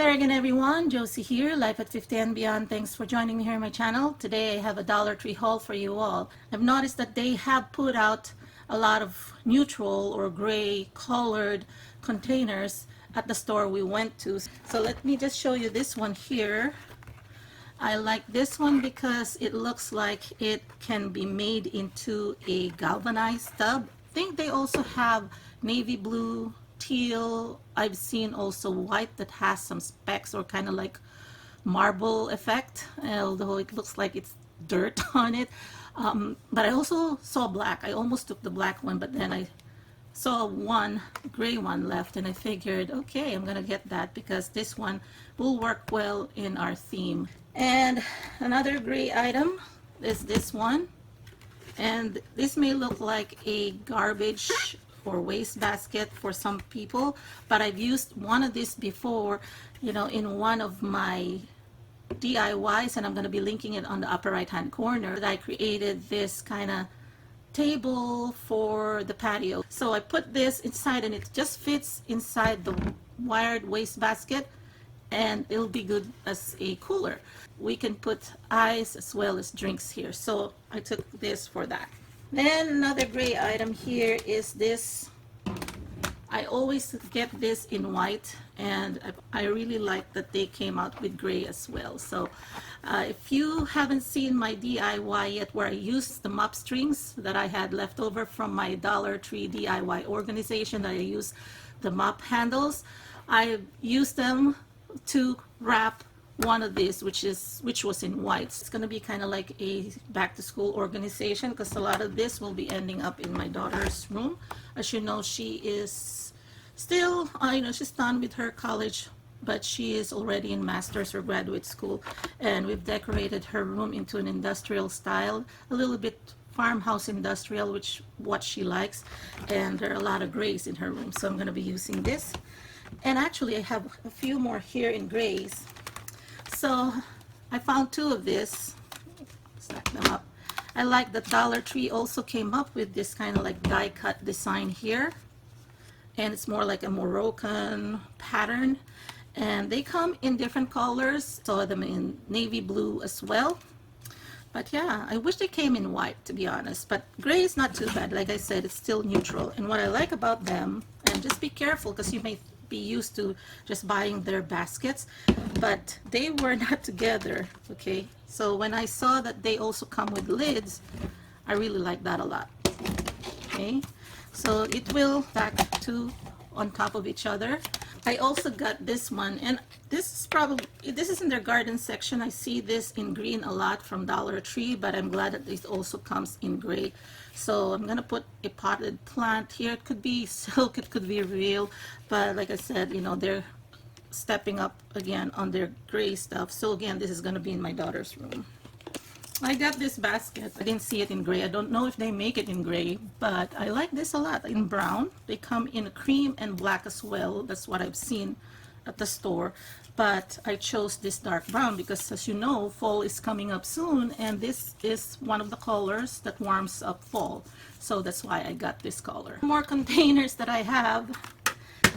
there again, everyone. Josie here, Life at 50 and Beyond. Thanks for joining me here on my channel. Today I have a Dollar Tree haul for you all. I've noticed that they have put out a lot of neutral or gray colored containers at the store we went to. So let me just show you this one here. I like this one because it looks like it can be made into a galvanized tub. I think they also have navy blue, teal. I've seen also white that has some specks or kind of like marble effect, although it looks like it's dirt on it. But I also saw black. I almost took the black one, but then I saw one gray one left and I figured, okay, I'm gonna get that because this one will work well in our theme. And another gray item is this one, and this may look like a garbage or waste basket for some people, but I've used one of these before, you know, in one of my DIYs, and I'm going to be linking it on the upper right hand corner. I created this kind of table for the patio. So I put this inside and it just fits inside the wired waste basket, and it'll be good as a cooler. We can put ice as well as drinks here, so I took this for that. Then another gray item here is this. I always get this in white, and I really like that they came out with gray as well. So if you haven't seen my DIY yet, where I used the mop strings that I had left over from my Dollar Tree DIY organization, that I used the mop handles, I used them to wrap one of these, which was in white. It's going to be kind of like a back to school organization because a lot of this will be ending up in my daughter's room. As you know, she is still, she's done with her college, but she is already in master's or graduate school, and we've decorated her room into an industrial style, a little bit farmhouse industrial, which what she likes, and there are a lot of grays in her room, so I'm going to be using this. And actually I have a few more here in grays. So I found two of this, stack them up. I like that Dollar Tree also came up with this kind of like die cut design here, and it's more like a Moroccan pattern, and they come in different colors. Saw them in navy blue as well, but yeah, I wish they came in white, to be honest, but gray is not too bad. Like I said, it's still neutral. And what I like about them, and just be careful because you may be used to just buying their baskets, but they were not together. Okay, so when I saw that they also come with lids, I really like that a lot. Okay, so it will stack two on top of each other. I also got this one, and this is in their garden section. I see this in green a lot from Dollar Tree, but I'm glad that this also comes in gray. So I'm gonna put a potted plant here. It could be silk, it could be real, but like I said, you know, they're stepping up again on their gray stuff. So again, this is gonna be in my daughter's room. I got this basket. I didn't see it in gray. I don't know if they make it in gray, but I like this a lot. In brown, they come in cream and black as well. That's what I've seen at the store, but I chose this dark brown because, as you know, fall is coming up soon, and this is one of the colors that warms up fall, so that's why I got this color. More containers that I have.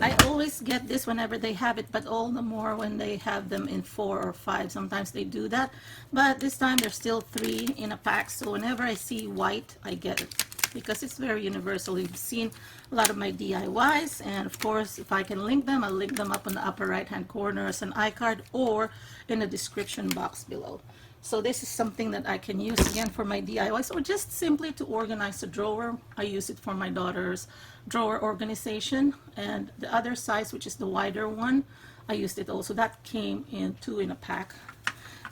I always get this whenever they have it, but all the more when they have them in 4 or 5. Sometimes they do that, but this time there's still 3 in a pack, so whenever I see white, I get it because it's very universal. You've seen a lot of my DIYs, and of course, if I can link them, I'll link them up in the upper right hand corner as an iCard or in the description box below. So this is something that I can use again for my DIYs, or just simply to organize a drawer. I use it for my daughter's drawer organization, and the other size, which is the wider one, I used it also. That came in 2 in a pack.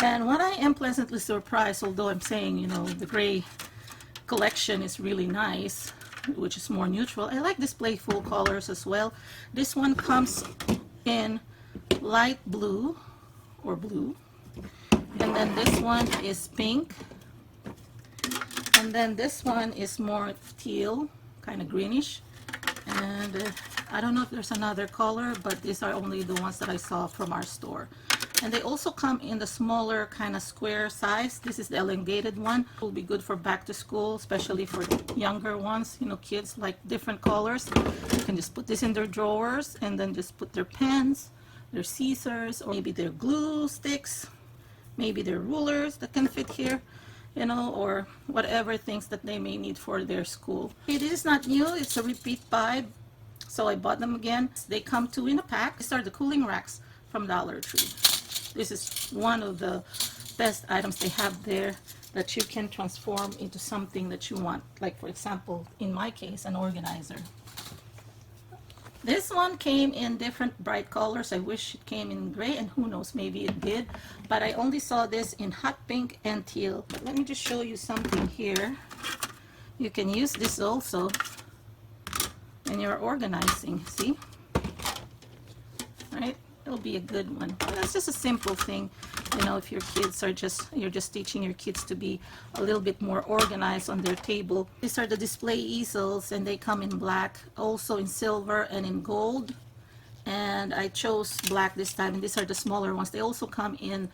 And what I am pleasantly surprised, although I'm saying, you know, the gray collection is really nice, which is more neutral, I like this playful colors as well. This one comes in light blue or blue, and then this one is pink, and then this one is more teal, kind of greenish, and I don't know if there's another color, but these are only the ones that I saw from our store. And they also come in the smaller kind of square size. This is the elongated one. It will be good for back to school, especially for younger ones. You know, kids like different colors. You can just put this in their drawers and then just put their pens, their scissors, or maybe their glue sticks, maybe their rulers that can fit here, you know, or whatever things that they may need for their school. Okay, this is not new, it's a repeat buy, so I bought them again. They come two in a pack. These are the cooling racks from Dollar Tree. This is one of the best items they have there that you can transform into something that you want. Like, for example, in my case, an organizer. This one came in different bright colors. I wish it came in gray, and who knows, maybe it did. But I only saw this in hot pink and teal. But let me just show you something here. You can use this also when you're organizing. See? Right? It'll be a good one. That's just a simple thing. You know, if your kids are you're just teaching your kids to be a little bit more organized on their table. These are the display easels, and they come in black, also in silver and in gold. And I chose black this time, and these are the smaller ones. They also come in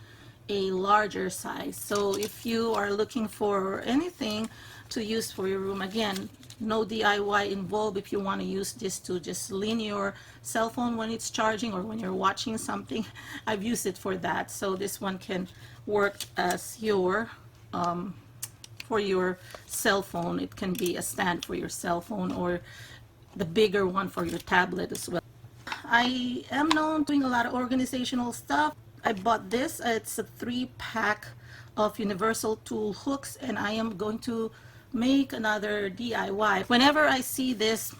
a larger size. So if you are looking for anything to use for your room, again, no DIY involved. If you want to use this to just lean your cell phone when it's charging or when you're watching something, I've used it for that. So this one can work as your for your cell phone. It can be a stand for your cell phone, or the bigger one for your tablet as well. I am known doing a lot of organizational stuff. I bought this. It's a 3-pack of universal tool hooks, and I am going to make another DIY. Whenever I see this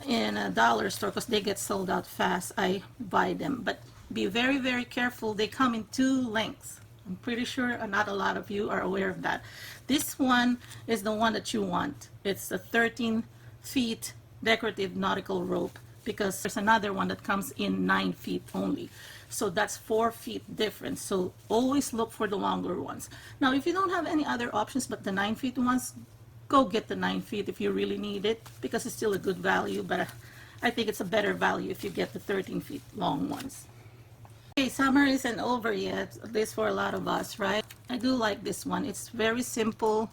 in a dollar store, because they get sold out fast, I buy them. But be very, very careful. They come in 2 lengths. I'm pretty sure not a lot of you are aware of that. This one is the one that you want. It's a 13 feet decorative nautical rope, because there's another one that comes in 9 feet only. So that's 4 feet difference. So always look for the longer ones. Now, if you don't have any other options but the 9 feet ones, go get the 9 feet if you really need it, because it's still a good value, but I think it's a better value if you get the 13 feet long ones. Okay, summer isn't over yet, at least for a lot of us, right? I do like this one. It's very simple.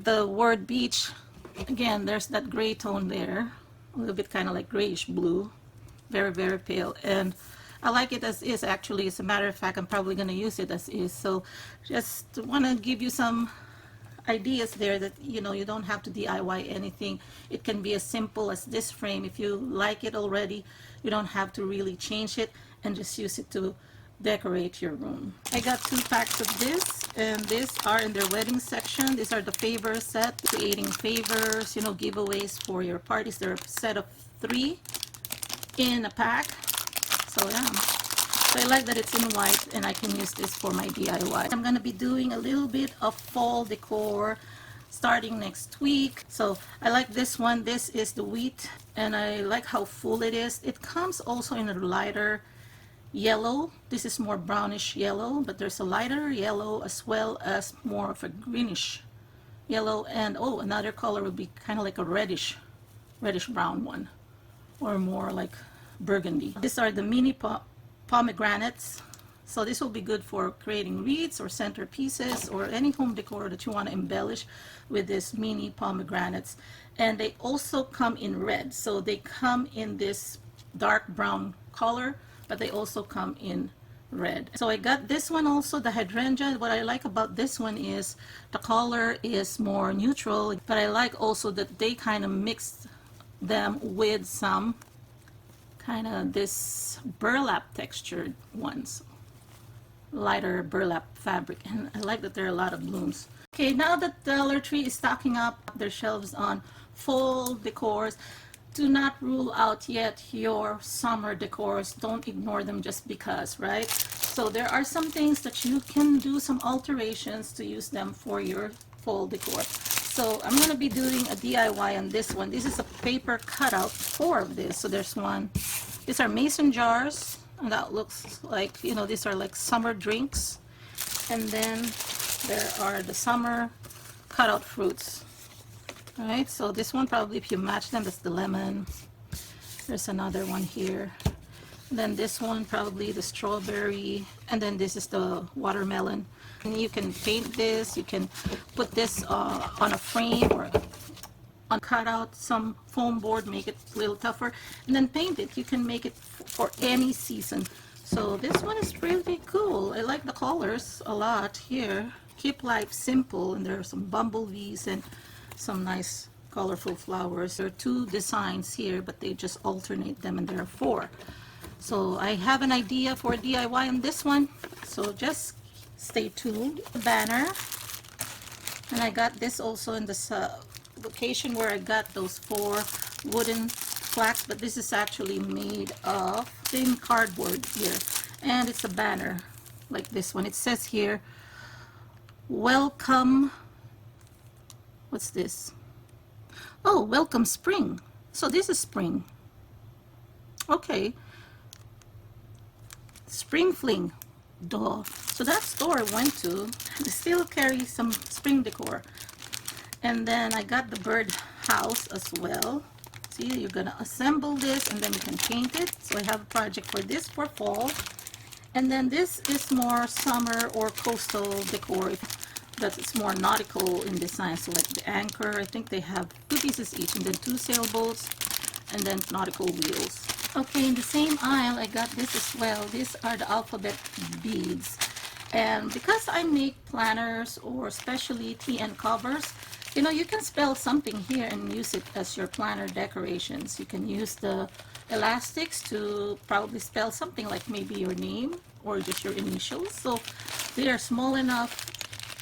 The word beach, again, there's that gray tone there, a little bit kind of like grayish blue, very, very pale. And I like it as is, actually. As a matter of fact, I'm probably going to use it as is. So just want to give you some ideas there that, you know, you don't have to DIY anything. It can be as simple as this frame. If you like it already, you don't have to really change it, and just use it to decorate your room. I got 2 packs of this, and these are in their wedding section. These are the favor set, creating favors, you know, giveaways for your parties. They're a set of 3 in a pack. So yeah, so I like that it's in white, and I can use this for my DIY. I'm going to be doing a little bit of fall decor starting next week. So I like this one. This is the wheat, and I like how full it is. It comes also in a lighter yellow. This is more brownish yellow, but there's a lighter yellow as well as more of a greenish yellow, and oh, another color would be kind of like a reddish brown one, or more like burgundy. These are the mini pomegranates. So this will be good for creating wreaths or centerpieces or any home decor that you want to embellish with this mini pomegranates. And they also come in red. So they come in this dark brown color, but they also come in red. So I got this one also, the hydrangea. What I like about this one is the color is more neutral, but I like also that they kind of mixed them with some kind of this burlap textured ones, lighter burlap fabric, and I like that there are a lot of blooms. Okay, now that Dollar Tree is stocking up their shelves on fall decors, do not rule out yet your summer decors. Don't ignore them just because, right? So there are some things that you can do some alterations to use them for your fall decor. So I'm going to be doing a DIY on this one. This is a paper cutout, 4 of this. So there's one. These are mason jars, and that looks like, you know, these are like summer drinks. And then there are the summer cutout fruits. All right, so this one probably, if you match them, that's the lemon. There's another one here. And then this one probably the strawberry, and then this is the watermelon. And you can paint this, you can put this on a frame or cut out some foam board, make it a little tougher, and then paint it. You can make it for any season. So this one is pretty cool. I like the colors a lot here. Keep life simple, and there are some bumblebees and some nice colorful flowers. There are 2 designs here, but they just alternate them, and there are 4. So I have an idea for DIY on this one, so just stay tuned. Banner, and I got this also in this location where I got those 4 wooden plaques, but this is actually made of thin cardboard here, and it's a banner like this one. It says here, welcome, what's this? Oh, welcome spring. So this is spring. Okay. Spring fling. Duh. So that store I went to, they still carry some spring decor. And then I got the bird house as well. See, you're gonna assemble this and then you can paint it. So I have a project for this for fall. And then this is more summer or coastal decor. That it's more nautical in design. So like the anchor, I think they have 2 pieces each, and then 2 sailboats, and then nautical wheels. Okay, in the same aisle, I got this as well. These are the alphabet beads. And because I make planners or especially tea and covers, you know, you can spell something here and use it as your planner decorations. You can use the elastics to probably spell something like maybe your name or just your initials. So they are small enough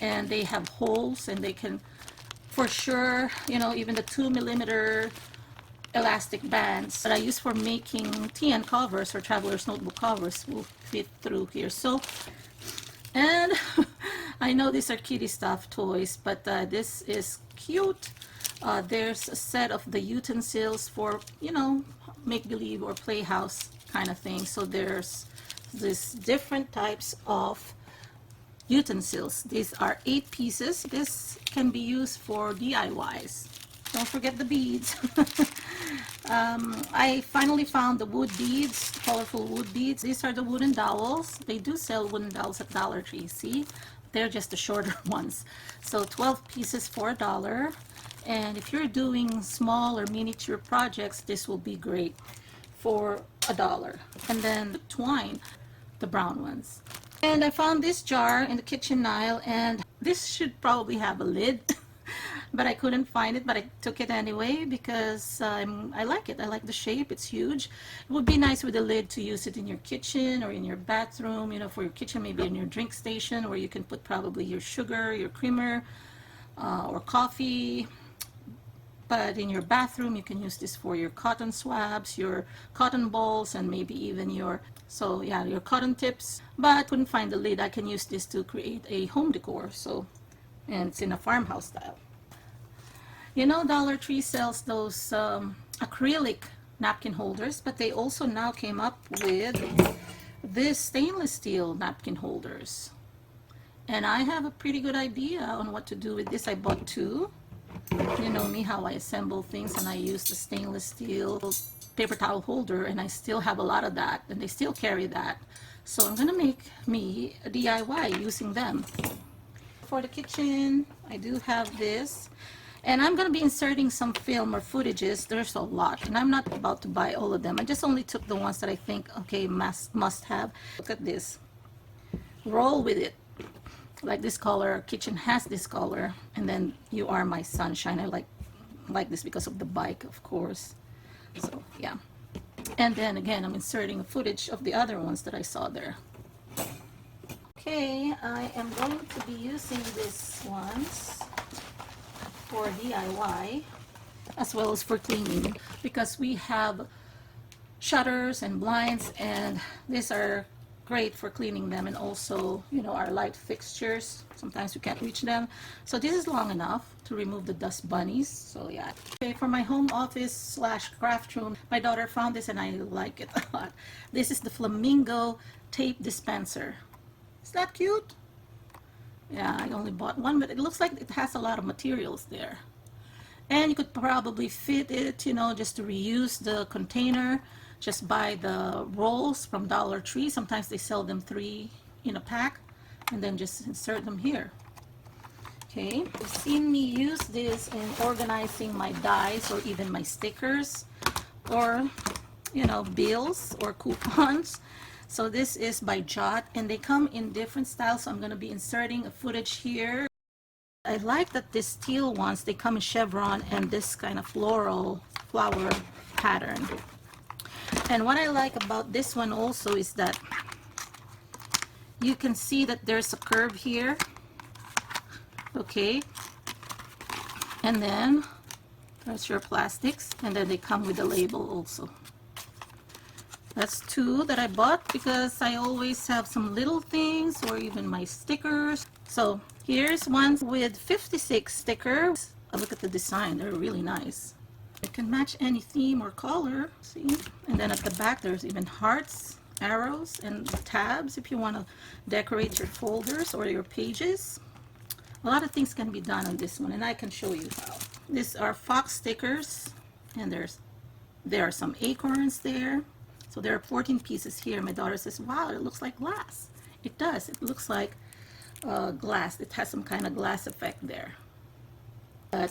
and they have holes, and they can, for sure, you know, even the 2mm elastic bands that I use for making tea and covers or traveler's notebook covers will fit through here. So, and I know these are kitty stuff toys, but this is cute. There's a set of the utensils for, you know, make-believe or playhouse kind of thing. So there's this different types of utensils. These are 8 pieces. This can be used for DIYs. Don't forget the beads. I finally found the wood beads, colorful wood beads. These are the wooden dowels. They do sell wooden dowels at Dollar Tree. See, they're just the shorter ones. So 12 pieces for $1. And if you're doing small or miniature projects, this will be great for $1. And then the twine, the brown ones. And I found this jar in the kitchen aisle, and this should probably have a lid. But I couldn't find it, but I took it anyway because I like it. I like the shape. It's huge. It would be nice with a lid to use it in your kitchen or in your bathroom, you know, for your kitchen, maybe in your drink station, where you can put probably your sugar, your creamer, or coffee. But in your bathroom, you can use this for your cotton swabs, your cotton balls, and maybe even your, so yeah, your cotton tips. But I couldn't find the lid. I can use this to create a home decor. So, and it's in a farmhouse style. You know, Dollar Tree sells those acrylic napkin holders, but they also now came up with this stainless steel napkin holders. And I have a pretty good idea on what to do with this. I bought 2. You know me, how I assemble things, and I use the stainless steel paper towel holder, and I still have a lot of that, and they still carry that. So I'm gonna make me a DIY using them. For the kitchen, I do have this. And I'm going to be inserting some film or footages. There's a lot, and I'm not about to buy all of them. I just only took the ones that I think, okay, must have. Look at this. Roll with it. Like this color, kitchen has this color, and then You Are My Sunshine. I like this because of the bike, of course. So yeah. And then again, I'm inserting a footage of the other ones that I saw there. Okay, I am going to be using these ones for DIY as well as for cleaning, because we have shutters and blinds, and these are great for cleaning them, and also, you know, our light fixtures, sometimes we can't reach them. So this is long enough to remove the dust bunnies. So yeah. Okay, for my home office slash craft room, my daughter found this and I like it a lot. This is the flamingo tape dispenser. Is that cute? Yeah, I only bought one, but it looks like it has a lot of materials there. And you could probably fit it, you know, just to reuse the container. Just buy the rolls from Dollar Tree. Sometimes they sell them 3 in a pack, and then just insert them here. Okay, you've seen me use this in organizing my dies or even my stickers or, you know, bills or coupons. So this is by Jot, and they come in different styles. So I'm going to be inserting a footage here. I like that these steel ones, they come in chevron and this kind of floral flower pattern. And what I like about this one also is that you can see that there's a curve here. Okay, and then there's your plastics, and then they come with a label also. That's two that I bought because I always have some little things or even my stickers. So here's one with 56 stickers. Look at the design, they're really nice. It can match any theme or color, see? And then at the back there's even hearts, arrows, and tabs if you want to decorate your folders or your pages. A lot of things can be done on this one, and I can show you how. These are fox stickers, and there are some acorns there. So there are 14 pieces here. My daughter says, wow, it looks like glass. It does. It looks like glass. It has some kind of glass effect there.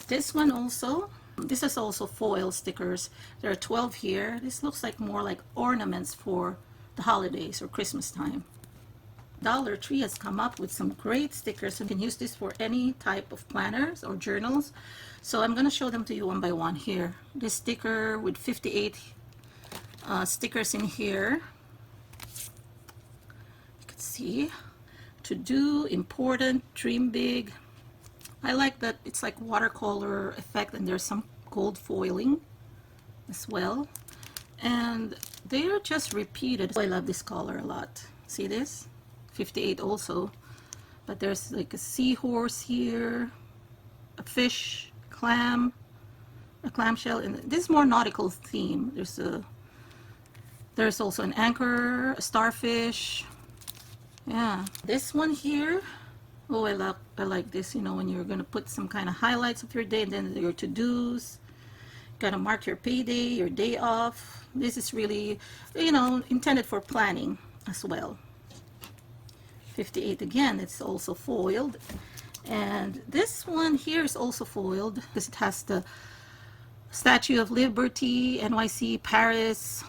This one also, this is also foil stickers. There are 12 here. This looks like more like ornaments for the holidays or Christmas time. Dollar Tree has come up with some great stickers. You can use this for any type of planners or journals. So I'm going to show them to you one by one here. This sticker with 58 stickers in here. You can see to do, important, dream big. I like that it's like watercolor effect, and there's some gold foiling as well. And they are just repeated. I love this color a lot. See this? 58 also, but there's like a seahorse here, a fish, clam, a clamshell, and this is more nautical theme. There's also an anchor, a starfish. Yeah, this one here, oh, I like this, you know, when you're gonna put some kind of highlights of your day, and then your to-dos, gotta mark your payday, your day off. This is really, you know, intended for planning as well. 58 again, it's also foiled. And this one here is also foiled because it has the Statue of Liberty, NYC, Paris,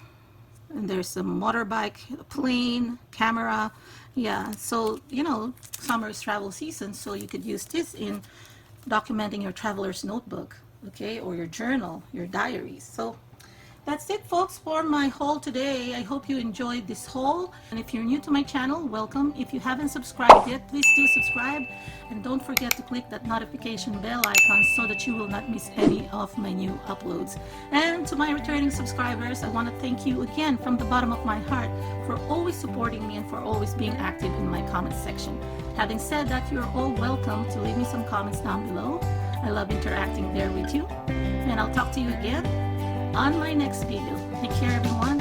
and there's a motorbike, a plane, camera. Yeah, so, you know, summer is travel season, so you could use this in documenting your traveler's notebook, okay, or your journal, your diaries. So that's it, folks, for my haul today. I hope you enjoyed this haul, and if you're new to my channel, welcome. If you haven't subscribed yet, please do subscribe, and don't forget to click that notification bell icon so that you will not miss any of my new uploads. And to my returning subscribers, I want to thank you again from the bottom of my heart for always supporting me and for always being active in my comments section. Having said that, you're all welcome to leave me some comments down below. I love interacting there with you, and I'll talk to you again on my next video. Take care, everyone.